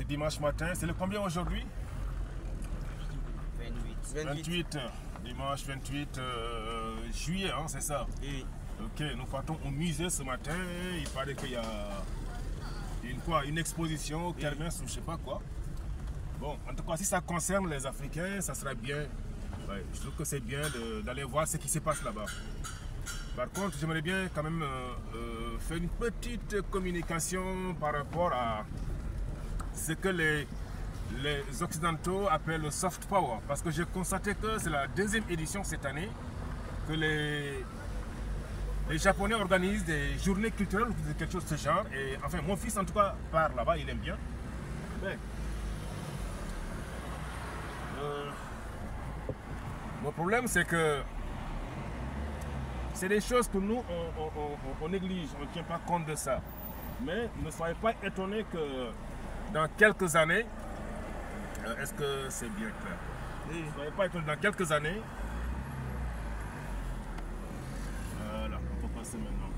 dimanche matin. C'est le combien aujourd'hui? 28. Dimanche 28 juillet, hein, c'est ça? Oui. Ok, nous partons au musée ce matin. Il paraît qu'il y a une exposition, kermesse ou je sais pas quoi. Bon, en tout cas, si ça concerne les Africains, ça sera bien. Ouais, je trouve que c'est bien d'aller voir ce qui se passe là-bas. Par contre, j'aimerais bien quand même faire une petite communication par rapport à ce que les Occidentaux appellent le soft power. Parce que j'ai constaté que c'est la deuxième édition cette année que les Japonais organisent des journées culturelles ou quelque chose de ce genre. Et enfin, mon fils en tout cas part là-bas, il aime bien. Mais, mon problème c'est que c'est des choses que nous on néglige, on ne tient pas compte de ça. Mais ne soyez pas étonnés que dans quelques années, est-ce que c'est bien clair? Oui. Ne soyez pas étonnés dans quelques années. Voilà, on peut passer maintenant.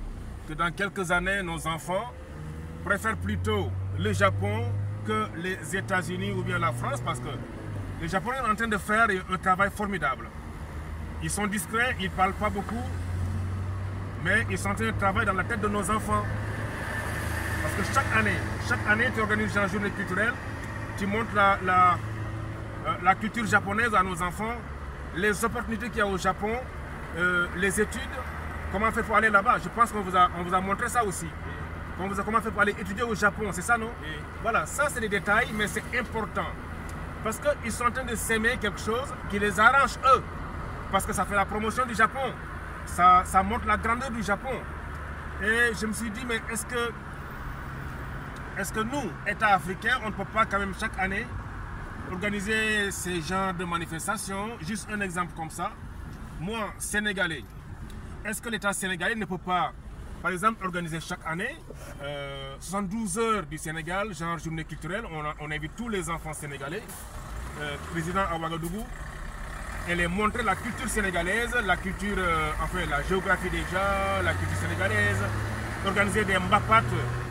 Que dans quelques années, nos enfants préfèrent plutôt le Japon que les États-Unis ou bien la France, parce que les Japonais sont en train de faire un travail formidable. Ils sont discrets, ils ne parlent pas beaucoup, mais ils sont en train de travailler dans la tête de nos enfants. Parce que chaque année, tu organises une journée culturelle, tu montres la culture japonaise à nos enfants, les opportunités qu'il y a au Japon, les études, comment faire pour aller là-bas. Je pense qu'on vous a montré ça aussi. Comment faire pour aller étudier au Japon, c'est ça, non? Oui. Voilà, ça c'est des détails, mais c'est important. Parce qu'ils sont en train de s'aimer quelque chose qui les arrange eux. Parce que ça fait la promotion du Japon. Ça montre la grandeur du Japon. Et je me suis dit, mais est-ce que nous, État africain, on ne peut pas quand même chaque année organiser ces genres de manifestations? Juste un exemple comme ça. Moi, Sénégalais, est-ce que l'État sénégalais ne peut pas, par exemple, organiser chaque année 72 heures du Sénégal, genre journée culturelle, on invite tous les enfants sénégalais, président à Ouagadougou, et les montrer la culture sénégalaise, la culture, enfin la géographie déjà, la culture sénégalaise, organiser des mbapat,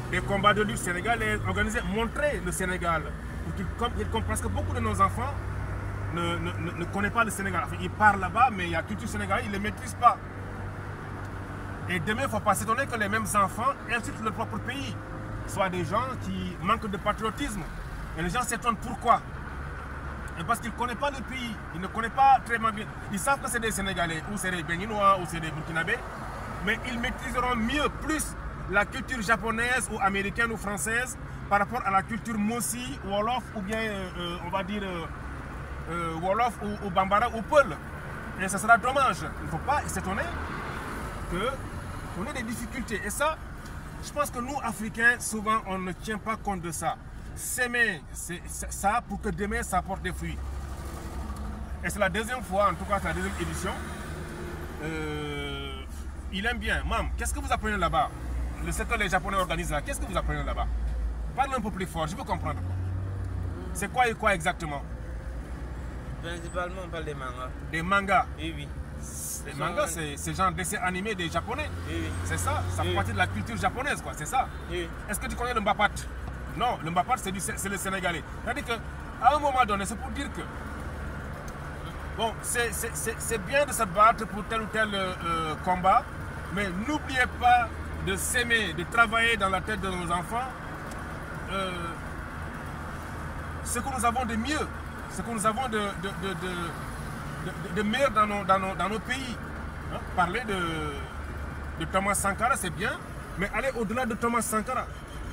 des combats de lutte sénégalais, montrer le Sénégal, pour qu'ils comprennent, parce que beaucoup de nos enfants ne connaissent pas le Sénégal. Enfin, ils parlent là-bas, mais il y a la culture sénégalaise, ils ne le maîtrisent pas. Et demain, il ne faut pas s'étonner que les mêmes enfants insultent leur propre pays, soit des gens qui manquent de patriotisme. Et les gens s'étonnent pourquoi. Et parce qu'ils ne connaissent pas le pays, ils ne connaissent pas très bien. Ils savent que c'est des Sénégalais, ou c'est des Béninois, ou c'est des Burkinabés, mais ils maîtriseront mieux, plus la culture japonaise ou américaine ou française par rapport à la culture Mossi, Wolof, ou bien on va dire Wolof ou Bambara ou Peul. Et ça sera dommage. Il ne faut pas s'étonner qu'on ait des difficultés. Et ça, je pense que nous, Africains, souvent, on ne tient pas compte de ça. S'aimer, c'est ça pour que demain, ça porte des fruits. Et c'est la deuxième fois, en tout cas, c'est la deuxième édition. Il aime bien. Mam, qu'est-ce que vous apprenez là-bas? Le secteur les Japonais organisent là, qu'est-ce que vous apprenez là-bas? Parlez un peu plus fort, je veux comprendre. C'est quoi et quoi exactement? Principalement, on parle des mangas. Des mangas? Oui, oui. Les mangas, c'est genre dessin animé des Japonais. Oui, oui. C'est ça? Ça fait partie de la culture japonaise, quoi, c'est ça? Oui. Est-ce que tu connais le mbapat? Non, le mbapat, c'est le Sénégalais. C'est-à-dire qu'à un moment donné, c'est pour dire que bon, c'est bien de se battre pour tel ou tel combat, mais n'oubliez pas de s'aimer, de travailler dans la tête de nos enfants ce que nous avons de mieux, ce que nous avons de meilleur dans nos pays. Hein? Parler de Thomas Sankara, c'est bien, mais aller au-delà de Thomas Sankara.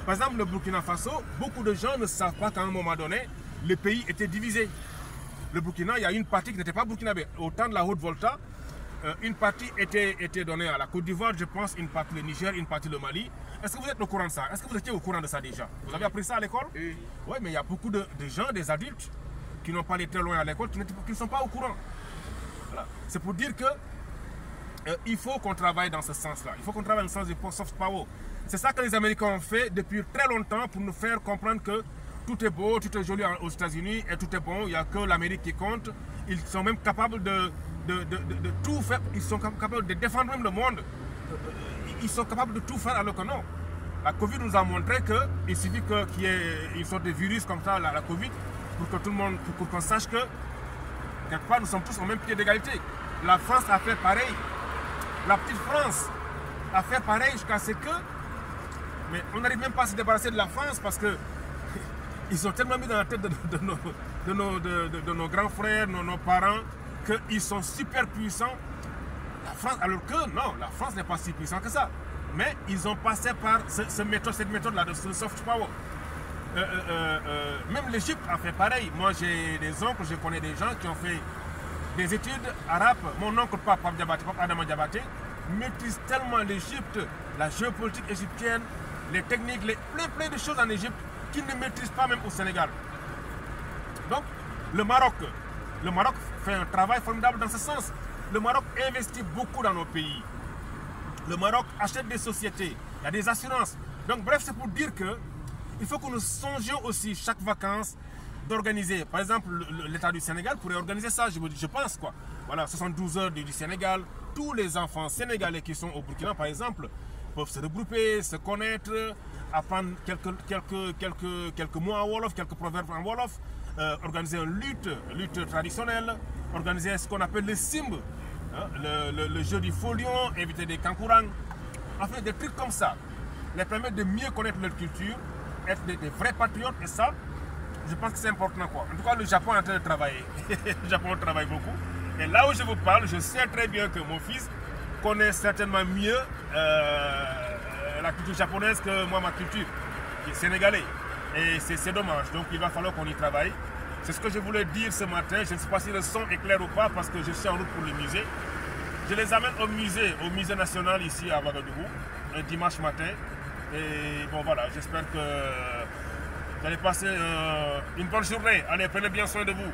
Par exemple, le Burkina Faso, beaucoup de gens ne savent pas qu'à un moment donné, le pays était divisé. Le Burkina, il y a une partie qui n'était pas burkinabé. Au temps de la Haute-Volta, une partie était donnée à la Côte d'Ivoire, je pense, une partie le Niger, une partie le Mali. Est-ce que vous êtes au courant de ça? Est-ce que vous étiez au courant de ça déjà? Vous avez appris ça à l'école? Oui. Oui, mais il y a beaucoup de gens, des adultes, qui n'ont pas allé très loin à l'école, qui ne sont pas au courant. Voilà. C'est pour dire que il faut qu'on travaille dans ce sens-là. Il faut qu'on travaille dans le sens du soft power. C'est ça que les Américains ont fait depuis très longtemps pour nous faire comprendre que tout est beau, tout est joli aux États-Unis et tout est bon. Il n'y a que l'Amérique qui compte. Ils sont même capables de tout faire. Ils sont capables de défendre même le monde. Ils sont capables de tout faire alors que non. La Covid nous a montré qu'il suffit qu'il y ait une sorte de virus comme ça, la Covid, pour que tout le monde, pour qu'on sache que quelque part nous sommes tous au même pied d'égalité. La France a fait pareil. La petite France a fait pareil jusqu'à ce que... Mais on n'arrive même pas à se débarrasser de la France parce que ils sont tellement mis dans la tête de nos grands frères, nos parents, qu'ils sont super puissants. La France, alors que non, la France n'est pas si puissante que ça. Mais ils ont passé par cette méthode-là de soft power. Même l'Égypte a fait pareil. Moi, j'ai des oncles, je connais des gens qui ont fait des études arabes. Mon oncle, Papa Adama Diabaté, maîtrise tellement l'Égypte, la géopolitique égyptienne, les techniques, plein de choses en Égypte qu'il ne maîtrise pas même au Sénégal. Donc, le Maroc fait un travail formidable dans ce sens. Le Maroc investit beaucoup dans nos pays. Le Maroc achète des sociétés, il y a des assurances. Donc bref, c'est pour dire que il faut que nous songions aussi chaque vacances d'organiser. Par exemple, l'État du Sénégal pourrait organiser ça, je pense quoi. Voilà, 72 heures du Sénégal. Tous les enfants sénégalais qui sont au Burkina, par exemple, peuvent se regrouper, se connaître, apprendre quelques mots en Wolof, quelques proverbes en Wolof, organiser une lutte traditionnelle, organiser ce qu'on appelle le Simb, hein, le jeu du folion, inviter des kankourang, enfin des trucs comme ça, les permettre de mieux connaître leur culture, être des vrais patriotes, et ça, je pense que c'est important quoi. En tout cas, le Japon est en train de travailler, le Japon travaille beaucoup, et là où je vous parle, je sais très bien que mon fils connaît certainement mieux la culture japonaise que moi, ma culture, qui est sénégalais. Et c'est dommage, donc il va falloir qu'on y travaille. C'est ce que je voulais dire ce matin. Je ne sais pas si le son est clair ou pas parce que je suis en route pour le musée. Je les amène au musée national ici à Ouagadougou, un dimanche matin. Et bon voilà, j'espère que vous allez passer une bonne journée. Allez, prenez bien soin de vous.